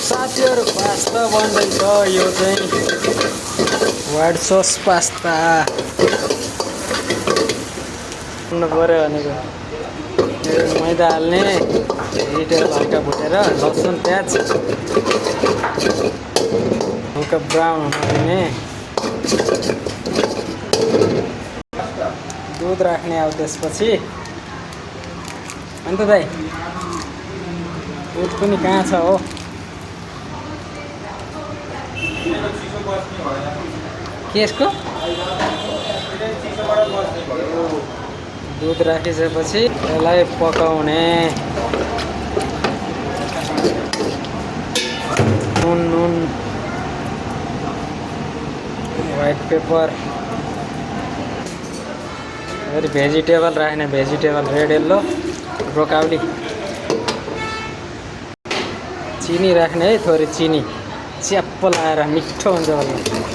साथीहरु पास्ता बन्दैछ यो चाहिँ व्हाइट सस पास्ता बन्नु पर्यो भनेको मैदा हाल्ने भेजिटेबल हल्का भुटेर लसुन प्याज हल्का ब्राउन हुन दिने दुध राख्ने अब त्यसपछि अन्त दाइ दुध पनि कहाँ छ हो के यसको दुध राखिसकेपछि यसलाई पकाउने नुन व्हाइट पेपर फेरि भेजिटेबल राख्ने भेजिटेबल रेड येल्लो ब्रोकाउली चिनी राख्ने है थोरै चिनी च्याप्प लाएर मिठो हुन्छ होला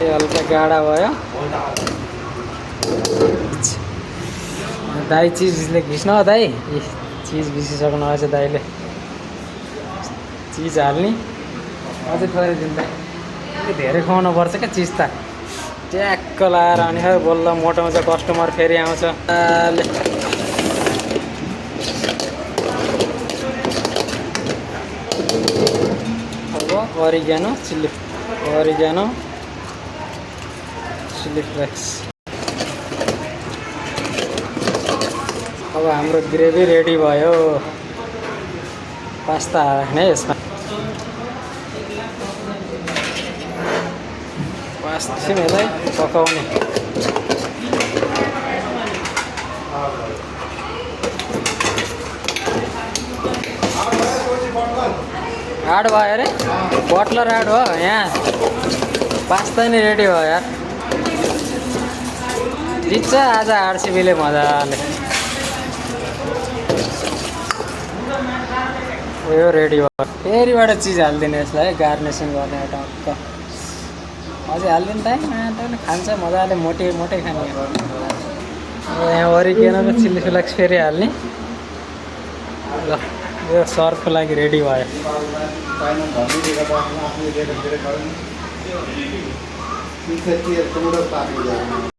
हल्का गाढा भयो दाइ चिजले घिच्न दाइ चिज घिसिसक्नु रहेछ दाइले चिज हाल्ने अझै थोरै दिन दाइ धेरै खुवाउनु पर्छ क्या चिज त ट्याक्क लाएर अनि खै बल्ल मोटाउँछ कस्टमर फेरि आउँछ अब ओरिग्यानो चिल्ली फ्लेक्स अब हाम्रो ग्रेभी रेडी भयो पास्ता राख्ने यसमा पास्ता चाहिँ यसलाई पकाउने आड भयो अरे बटलर आड हो यहाँ पास्ता नै रेडी भयो यार जित्छ आज आरसिबीले मजाले यो रेडी भयो फेरिबाट चिज हालिदिने यसलाई गार्निसिङ गर्ने टक्क अझै हालिदिनु त खान्छ मजाले मोटे खाने यहाँ ओरिग्यानो र चिल्ली फ्लेक्स फेरि हाल्ने ल यो सर्फको लागि रेडी भयो